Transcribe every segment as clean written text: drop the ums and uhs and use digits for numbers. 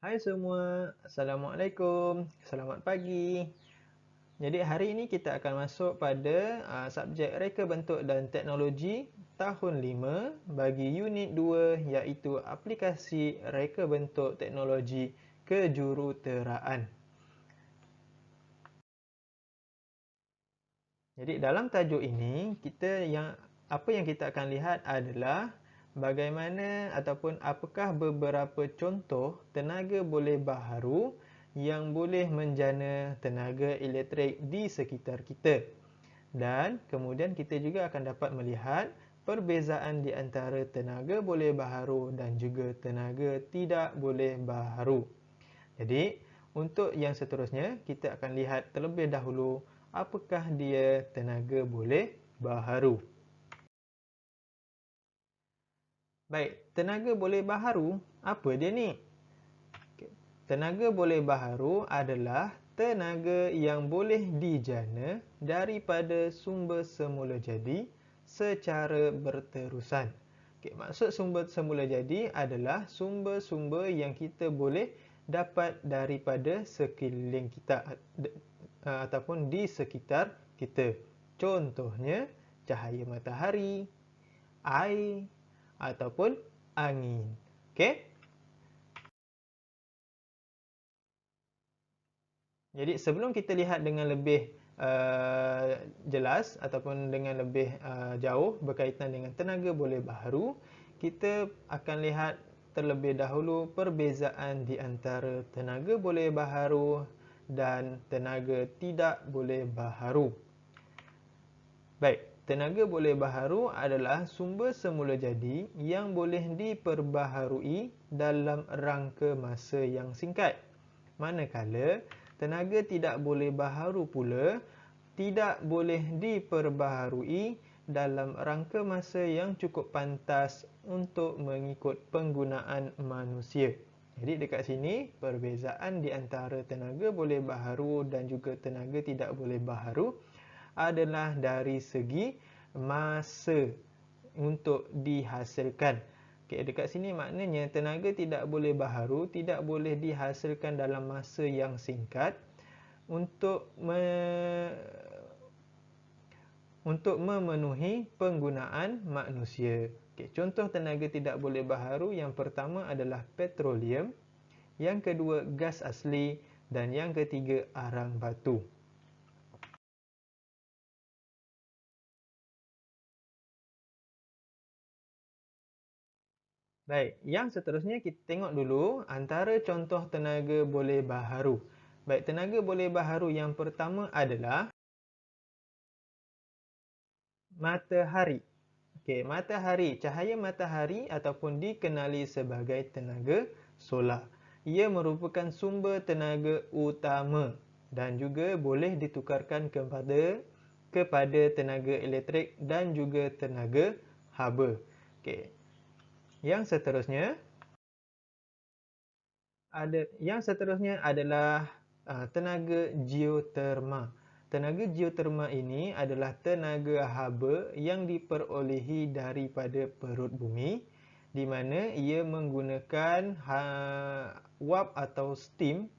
Hai semua, Assalamualaikum, selamat pagi. Jadi hari ini kita akan masuk pada subjek reka bentuk dan teknologi tahun 5 bagi unit 2 iaitu aplikasi reka bentuk teknologi kejuruteraan. Jadi dalam tajuk ini apa yang kita akan lihat adalah bagaimana ataupun apakah beberapa contoh tenaga boleh baharu yang boleh menjana tenaga elektrik di sekitar kita. Dan kemudian kita juga akan dapat melihat perbezaan di antara tenaga boleh baharu dan juga tenaga tidak boleh baharu. Jadi, untuk yang seterusnya, kita akan lihat terlebih dahulu apakah dia tenaga boleh baharu. Baik, tenaga boleh baharu, apa dia ni? Tenaga boleh baharu adalah tenaga yang boleh dijana daripada sumber semula jadi secara berterusan. Maksud sumber semula jadi adalah sumber-sumber yang kita boleh dapat daripada sekeliling kita ataupun di sekitar kita. Contohnya, cahaya matahari, air ataupun angin. Okey? Jadi sebelum kita lihat dengan lebih jelas ataupun dengan lebih jauh berkaitan dengan tenaga boleh baharu, kita akan lihat terlebih dahulu perbezaan di antara tenaga boleh baharu dan tenaga tidak boleh baharu. Baik, tenaga boleh baharu adalah sumber semula jadi yang boleh diperbaharui dalam rangka masa yang singkat. Manakala tenaga tidak boleh baharu pula tidak boleh diperbaharui dalam rangka masa yang cukup pantas untuk mengikut penggunaan manusia. Jadi dekat sini perbezaan di antara tenaga boleh baharu dan juga tenaga tidak boleh baharu adalah dari segi masa untuk dihasilkan. Okay, dekat sini maknanya tenaga tidak boleh baharu, tidak boleh dihasilkan dalam masa yang singkat untuk memenuhi penggunaan manusia. Okay, contoh tenaga tidak boleh baharu yang pertama adalah petroleum, yang kedua gas asli dan yang ketiga arang batu. Baik, yang seterusnya kita tengok dulu antara contoh tenaga boleh baharu. Baik, tenaga boleh baharu yang pertama adalah matahari. Okey, matahari, cahaya matahari ataupun dikenali sebagai tenaga solar. Ia merupakan sumber tenaga utama dan juga boleh ditukarkan kepada tenaga elektrik dan juga tenaga haba. Okey. Yang seterusnya adalah tenaga geoterma. Tenaga geoterma ini adalah tenaga haba yang diperolehi daripada perut bumi di mana ia menggunakan wap atau steam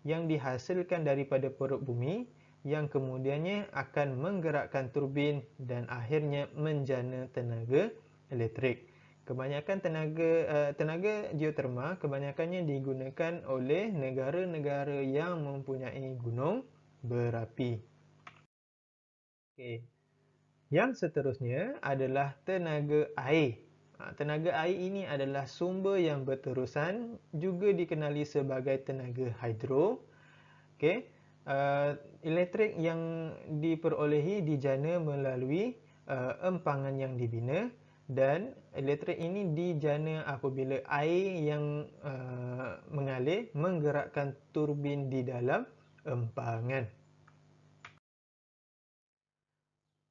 yang dihasilkan daripada perut bumi yang kemudiannya akan menggerakkan turbin dan akhirnya menjana tenaga elektrik. Kebanyakan tenaga geoterma kebanyakannya digunakan oleh negara-negara yang mempunyai gunung berapi. Okey. Yang seterusnya adalah tenaga air. Tenaga air ini adalah sumber yang berterusan, juga dikenali sebagai tenaga hidro. Okey. Elektrik yang diperolehi dijana melalui empangan yang dibina dan elektrik ini dijana apabila air yang mengalir menggerakkan turbin di dalam empangan.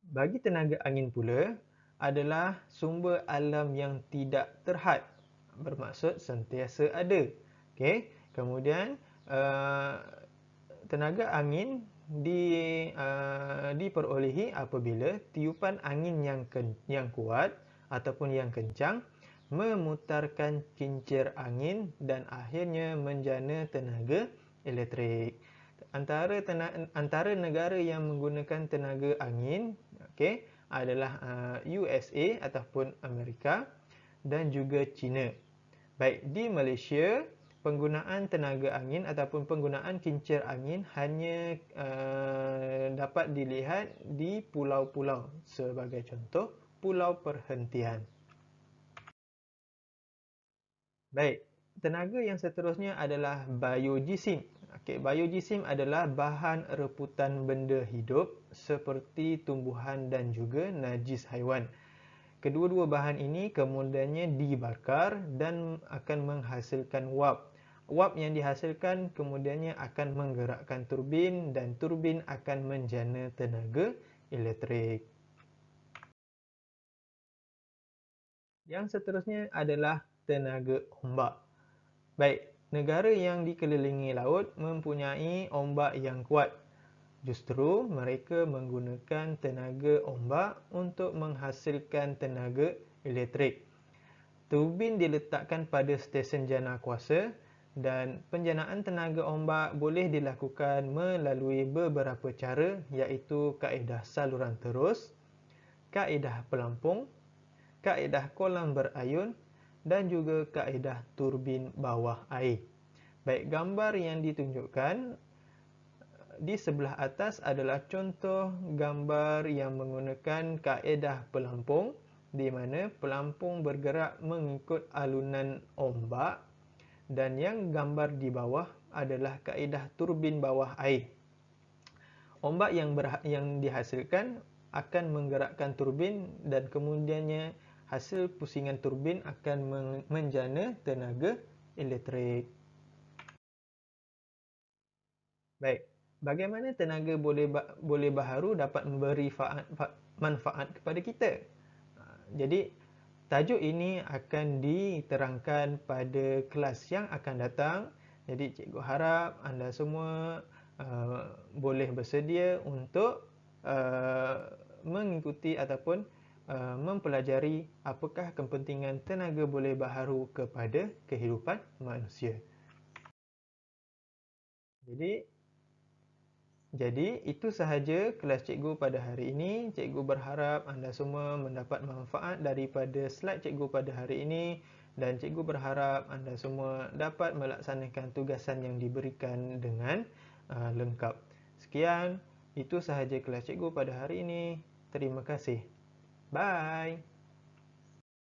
Bagi tenaga angin pula adalah sumber alam yang tidak terhad, bermaksud sentiasa ada. Okey, kemudian tenaga angin diperolehi apabila tiupan angin yang kuat ataupun yang kencang memutarkan kincir angin dan akhirnya menjana tenaga elektrik. Antara negara yang menggunakan tenaga angin, okey, adalah USA ataupun Amerika dan juga China. Baik, di Malaysia, penggunaan tenaga angin ataupun penggunaan kincir angin hanya dapat dilihat di pulau-pulau. Sebagai contoh, pulau perhentian. Baik, tenaga yang seterusnya adalah biojisim. Okey, biojisim adalah bahan reputan benda hidup seperti tumbuhan dan juga najis haiwan. Kedua-dua bahan ini kemudiannya dibakar dan akan menghasilkan wap. Wap yang dihasilkan kemudiannya akan menggerakkan turbin dan turbin akan menjana tenaga elektrik. Yang seterusnya adalah tenaga ombak. Baik, negara yang dikelilingi laut mempunyai ombak yang kuat. Justru mereka menggunakan tenaga ombak untuk menghasilkan tenaga elektrik. Turbin diletakkan pada stesen jana kuasa dan penjanaan tenaga ombak boleh dilakukan melalui beberapa cara, iaitu kaedah saluran terus, kaedah pelampung, kaedah kolam berayun dan juga kaedah turbin bawah air. Baik, gambar yang ditunjukkan di sebelah atas adalah contoh gambar yang menggunakan kaedah pelampung, di mana pelampung bergerak mengikut alunan ombak, dan yang gambar di bawah adalah kaedah turbin bawah air. Ombak yang dihasilkan akan menggerakkan turbin dan kemudiannya hasil pusingan turbin akan menjana tenaga elektrik. Baik, bagaimana tenaga boleh baharu dapat memberi manfaat kepada kita? Jadi, tajuk ini akan diterangkan pada kelas yang akan datang. Jadi, cikgu harap anda semua boleh bersedia untuk mengikuti ataupun mempelajari apakah kepentingan tenaga boleh baharu kepada kehidupan manusia. Jadi, itu sahaja kelas cikgu pada hari ini. Cikgu berharap anda semua mendapat manfaat daripada slide cikgu pada hari ini dan cikgu berharap anda semua dapat melaksanakan tugasan yang diberikan dengan lengkap. Sekian, itu sahaja kelas cikgu pada hari ini. Terima kasih. Bye.